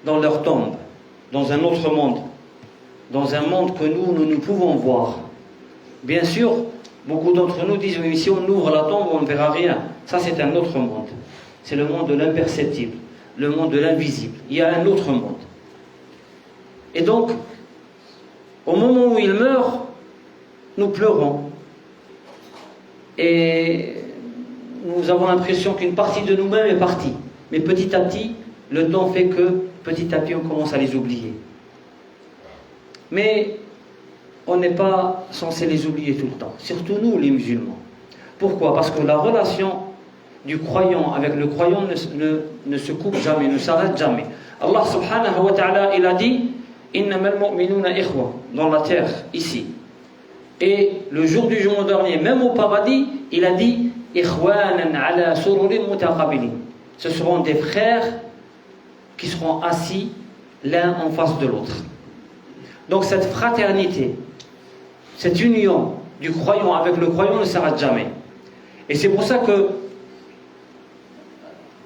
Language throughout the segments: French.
dans leur tombe, dans un autre monde, dans un monde que nous pouvons voir. Bien sûr, beaucoup d'entre nous disent, mais si on ouvre la tombe, on ne verra rien. Ça, c'est un autre monde. C'est le monde de l'imperceptible, le monde de l'invisible. Il y a un autre monde. Et donc, au moment où il meurt, nous pleurons. Et nous avons l'impression qu'une partie de nous-mêmes est partie. Mais petit à petit, le temps fait que, petit à petit, on commence à les oublier. Mais on n'est pas censé les oublier tout le temps. Surtout nous, les musulmans. Pourquoi? Parce que la relation du croyant avec le croyant ne se coupe jamais, ne s'arrête jamais. Allah subhanahu wa ta'ala, il a dit Innamal mu'minuna ikhwa, dans la terre, ici. Et le jour du jugement dernier, même au paradis, il a dit Ikhwanan ala sururin mutaqabilin. Ce seront des frères qui seront assis l'un en face de l'autre. Donc cette fraternité, cette union du croyant avec le croyant ne s'arrête jamais. Et c'est pour ça que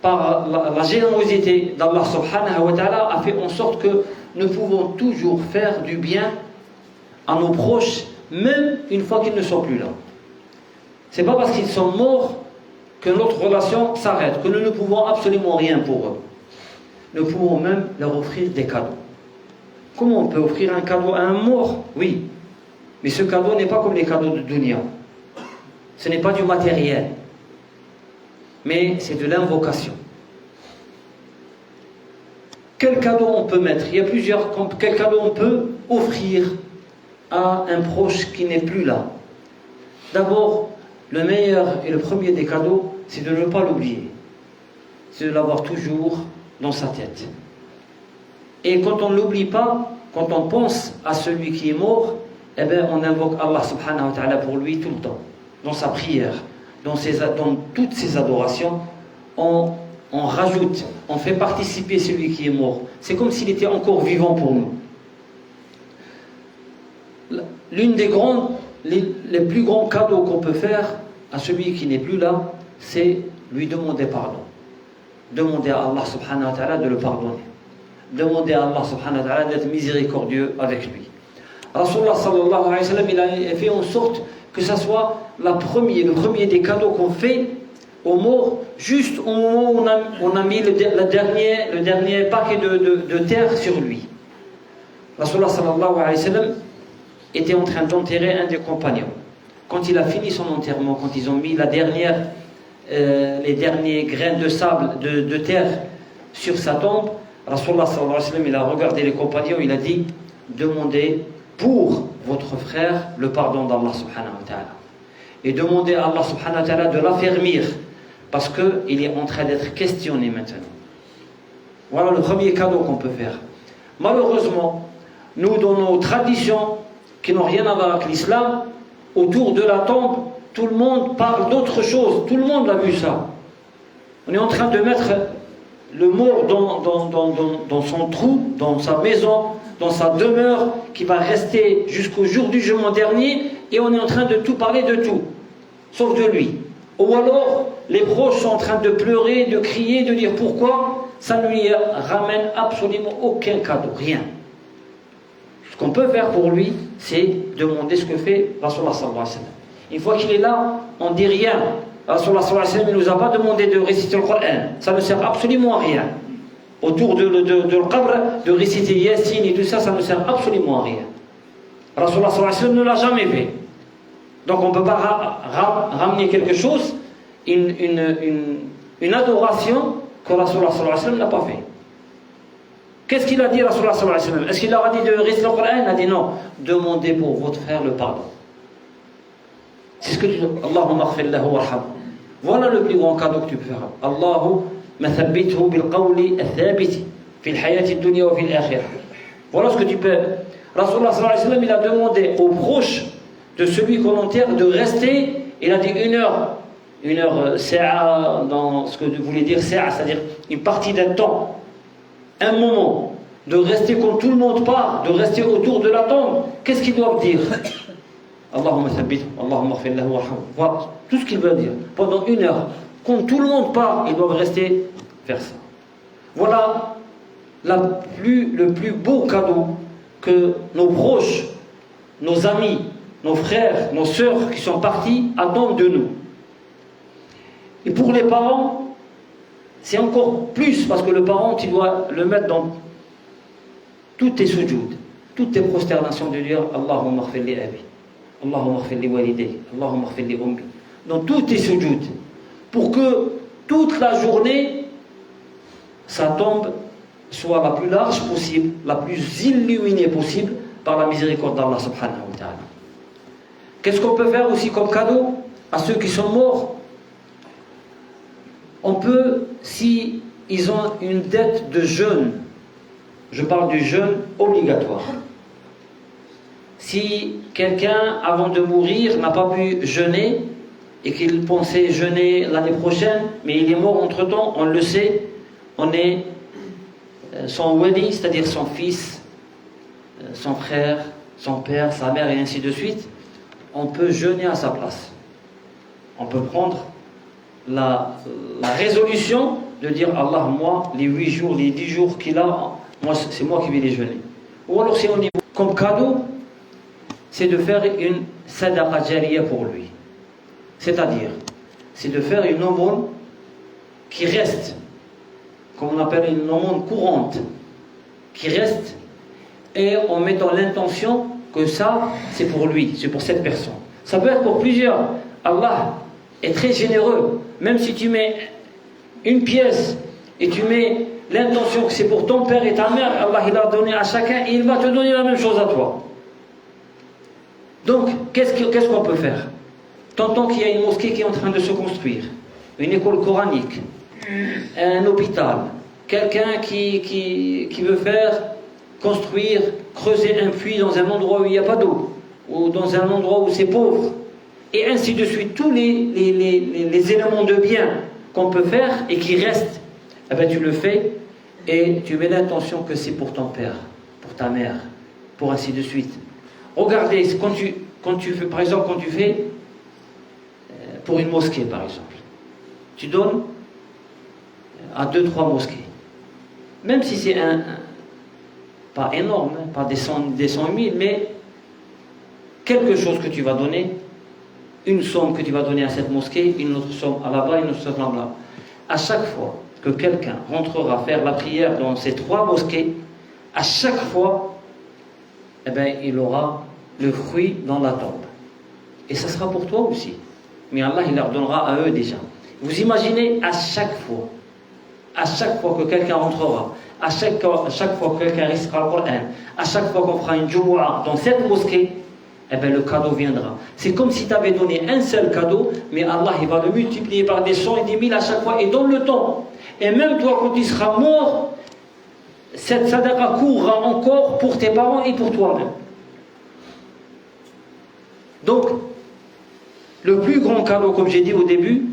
par la générosité d'Allah subhanahu wa ta'ala a fait en sorte que nous pouvons toujours faire du bien à nos proches, même une fois qu'ils ne sont plus là. C'est pas parce qu'ils sont morts que notre relation s'arrête, que nous ne pouvons absolument rien pour eux. Nous pouvons même leur offrir des cadeaux. Comment on peut offrir un cadeau à un mort? Oui, mais ce cadeau n'est pas comme les cadeaux de dunya. Ce n'est pas du matériel, mais c'est de l'invocation. Quel cadeau on peut mettre? Il y a plusieurs. Quel cadeau on peut offrir à un proche qui n'est plus là? D'abord, le meilleur et le premier des cadeaux, c'est de ne pas l'oublier. C'est de l'avoir toujours dans sa tête. Et quand on ne l'oublie pas, quand on pense à celui qui est mort, eh bien on invoque Allah subhanahu wa ta'ala pour lui tout le temps. Dans sa prière, dans toutes ses adorations, on rajoute, on fait participer celui qui est mort. C'est comme s'il était encore vivant pour nous. L'une des les plus grands cadeaux qu'on peut faire à celui qui n'est plus là, c'est lui demander pardon. Demander à Allah subhanahu wa ta'ala de le pardonner. Demander à Allah subhanahu wa ta'ala d'être miséricordieux avec lui. Rasulullah sallallahu alayhi wa sallam, il a fait en sorte que ça soit le premier des cadeaux qu'on fait aux morts, juste au moment où on a mis le dernier paquet de terre sur lui. Rasulullah sallallahu alayhi wa sallam était en train d'enterrer un des compagnons. Quand il a fini son enterrement, quand ils ont mis les derniers grains de sable, de terre sur sa tombe, Rasulullah sallallahu alayhi wa sallam, il a regardé les compagnons, il a dit demandez pour votre frère le pardon d'Allah subhanahu wa ta'ala. Et demandez à Allah subhanahu wa ta'ala de l'affermir, parce qu'il est en train d'être questionné maintenant. Voilà le premier cadeau qu'on peut faire. Malheureusement, nous, dans nos traditions qui n'ont rien à voir avec l'islam, autour de la tombe, tout le monde parle d'autre chose. Tout le monde a vu ça. On est en train de mettre le mort dans son trou, dans sa maison, dans sa demeure, qui va rester jusqu'au jour du jugement dernier, et on est en train de tout parler de tout, sauf de lui. Ou alors, les proches sont en train de pleurer, de crier, de dire pourquoi. Ça ne lui ramène absolument aucun cadeau, rien. Ce qu'on peut faire pour lui, c'est demander ce que fait Rasulullah sallallahu alayhi wa sallam. Une fois qu'il est là, on ne dit rien. Rasulullah sallallahu alayhi wa sallam ne nous a pas demandé de réciter le Coran. Ça ne sert absolument à rien. Autour de le qabr, de réciter Yasin et tout ça, ça ne sert absolument à rien. Rasulullah sallallahu alayhi wa sallam ne l'a jamais fait. Donc on ne peut pas ramener quelque chose, une adoration que Rasulullah sallallahu alayhi wa sallam n'a pas fait. Qu'est-ce qu'il a dit Rasulullah sallallahu alayhi wa sallam? Est-ce qu'il leur a dit de réciter le Coran? Il a dit non, demandez pour votre frère le pardon. C'est ce que tu dis. Allahumma aghfir lahu warhamhu. Voilà le plus grand cadeau que tu peux faire. Allahumma thabbithu bil qawli al-thabiti fil hayati ad-dunya wa fil akhirah. Voilà ce que tu peux. Rasulullah sallallahu alayhi wa sallam, il a demandé aux proches de celui qu'on enterre de rester. Il a dit une heure sa'a, dans ce que vous voulez dire sa'a, c'est-à-dire une partie d'un temps, un moment, de rester quand tout le monde part, de rester autour de la tombe. Qu'est-ce qu'ils doivent dire? Allahumma thabbit, Allahumma aghfir lahu warhamhu. Voilà tout ce qu'ils veulent dire. Pendant une heure, quand tout le monde part, ils doivent rester faire ça. Voilà le plus beau cadeau que nos proches, nos amis, nos frères, nos sœurs qui sont partis attendent de nous. Et pour les parents, c'est encore plus, parce que le parent, tu dois le mettre dans toutes tes sujoud, toutes tes prosternations, de dire Allahumma ighfir li abi, Allahumma ighfir li walidayya, Allahumma ighfir li ummi, dans toutes tes sujoud, pour que toute la journée, ça tombe soit la plus large possible, la plus illuminée possible par la miséricorde d'Allah subhanahu wa ta'ala. Qu'est-ce qu'on peut faire aussi comme cadeau à ceux qui sont morts? On peut, si ils ont une dette de jeûne, je parle du jeûne obligatoire. Si quelqu'un, avant de mourir, n'a pas pu jeûner et qu'il pensait jeûner l'année prochaine, mais il est mort entre-temps, on le sait, on est son wali, c'est-à-dire son fils, son frère, son père, sa mère et ainsi de suite, on peut jeûner à sa place. On peut prendre la résolution de dire Allah, moi, les 8 jours, les 10 jours qu'il a, moi, c'est moi qui vais les jeûner. Ou alors si on dit comme cadeau, c'est de faire une sadaqa jariya pour lui. C'est-à-dire, c'est de faire une aumône qui reste, comme on appelle une aumône courante, qui reste, et en mettant l'intention que ça, c'est pour lui, c'est pour cette personne. Ça peut être pour plusieurs. Allah est très généreux. Même si tu mets une pièce et tu mets l'intention que c'est pour ton père et ta mère, Allah il a donné à chacun et il va te donner la même chose à toi. Donc, qu'est-ce qu'on peut faire? T'entends qu'il y a une mosquée qui est en train de se construire, une école coranique, un hôpital, quelqu'un qui veut faire construire, creuser un puits dans un endroit où il n'y a pas d'eau, ou dans un endroit où c'est pauvre, et ainsi de suite, tous les éléments de bien qu'on peut faire et qui restent, eh bien, tu le fais et tu mets l'intention que c'est pour ton père, pour ta mère, pour ainsi de suite. Regardez, quand tu fais, par exemple, quand tu fais pour une mosquée, par exemple, tu donnes à 2-3 mosquées. Même si c'est pas énorme, pas des cent mille, mais quelque chose que tu vas donner, une somme que tu vas donner à cette mosquée, une autre somme à là-bas, une autre somme là-bas. À chaque fois que quelqu'un rentrera faire la prière dans ces 3 mosquées, à chaque fois, eh bien, il aura le fruit dans la tombe. Et ça sera pour toi aussi. Mais Allah, il leur donnera à eux déjà. Vous imaginez, à chaque fois que quelqu'un rentrera, à chaque fois que quelqu'un récitera le Coran, à chaque fois qu'on fera une Jumu'ah dans cette mosquée, eh bien le cadeau viendra. C'est comme si tu avais donné un seul cadeau, mais Allah il va le multiplier par des cents et des mille à chaque fois et dans le temps. Et même toi, quand tu seras mort, cette sadaqa courra encore pour tes parents et pour toi-même. Donc, le plus grand cadeau, comme j'ai dit au début,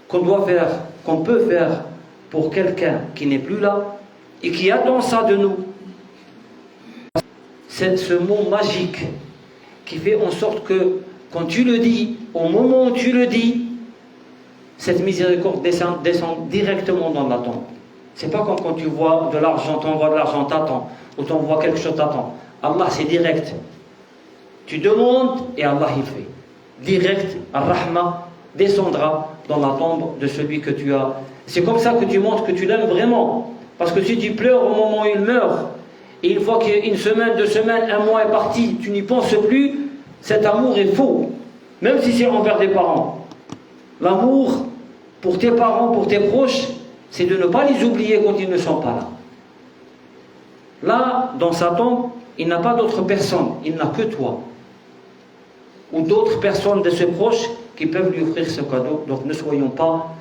qu'on peut faire pour quelqu'un qui n'est plus là et qui attend ça de nous, c'est ce mot magique qui fait en sorte que quand tu le dis, au moment où tu le dis, cette miséricorde descend directement dans la tombe. C'est pas comme quand tu vois de l'argent, t'envoies de l'argent, t'attends, ou t'envoies quelque chose, t'attends. Allah c'est direct. Tu demandes et Allah il fait. Direct, Ar-Rahma descendra dans la tombe de celui que tu as. C'est comme ça que tu montres que tu l'aimes vraiment. Parce que si tu pleures au moment où il meurt, et une fois qu'une semaine, 2 semaines, 1 mois est parti, tu n'y penses plus, cet amour est faux. Même si c'est envers tes parents. L'amour pour tes parents, pour tes proches, c'est de ne pas les oublier quand ils ne sont pas là. Là, dans sa tombe, il n'a pas d'autre personne, il n'a que toi. Ou d'autres personnes de ses proches qui peuvent lui offrir ce cadeau. Donc ne soyons pas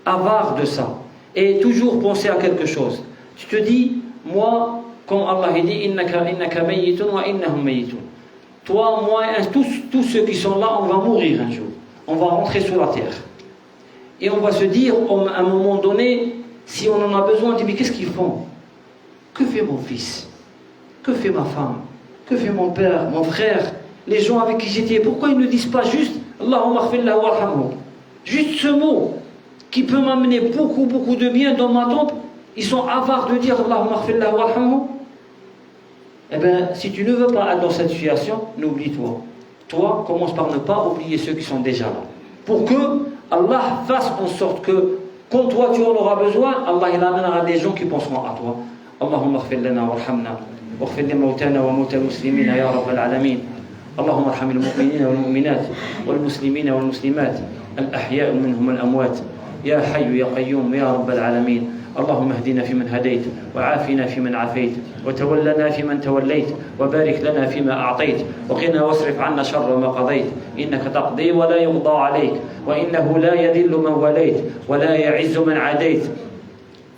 avares de ça. Et toujours penser à quelque chose. Tu te dis, moi, comme Allah dit, innaka mayyitun wa innahum mayyitun. Toi, moi, tous ceux qui sont là, on va mourir un jour. On va rentrer sous la terre. Et on va se dire, à un moment donné, si on en a besoin, on dit, mais qu'est-ce qu'ils font? Que fait mon fils? Que fait ma femme? Que fait mon père, mon frère? Les gens avec qui j'étais, pourquoi ils ne disent pas juste Allahumma ighfir lahu warhamhu? Juste ce mot qui peut m'amener beaucoup de bien dans ma tombe, Ils sont avares de dire Allahumma ighfir lahu warhamhu. Eh bien, si tu ne veux pas être dans cette situation, n'oublie-toi. Toi, commence par ne pas oublier ceux qui sont déjà là. Pour que Allah fasse en sorte que, quand toi tu en auras besoin, Allah il amènera des gens qui penseront à toi. Allahumma ighfir lana warhamna. واغفر لموتانا وموتى المسلمين يا رب العالمين. اللهم ارحم المؤمنين والمؤمنات والمسلمين والمسلمات الأحياء منهم والأموات يا حي يا قيوم يا رب العالمين. اللهم اهدنا فيمن هديت وعافنا فيمن عافيت وتولنا فيمن توليت وبارك لنا فيما أعطيت وقنا واصرف عنا شر ما قضيت إنك تقضي ولا يقضى عليك وإنه لا يذل من وليت ولا يعز من عاديت.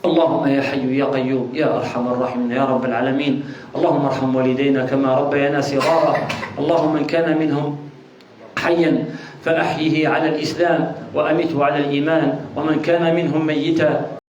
اللهم يا حي يا قيوم يا أرحم الراحمين يا رب العالمين. اللهم ارحم والدينا كما ربيانا صغارا. اللهم من كان منهم حيا فأحيه على الإسلام وأمته على الإيمان ومن كان منهم ميتا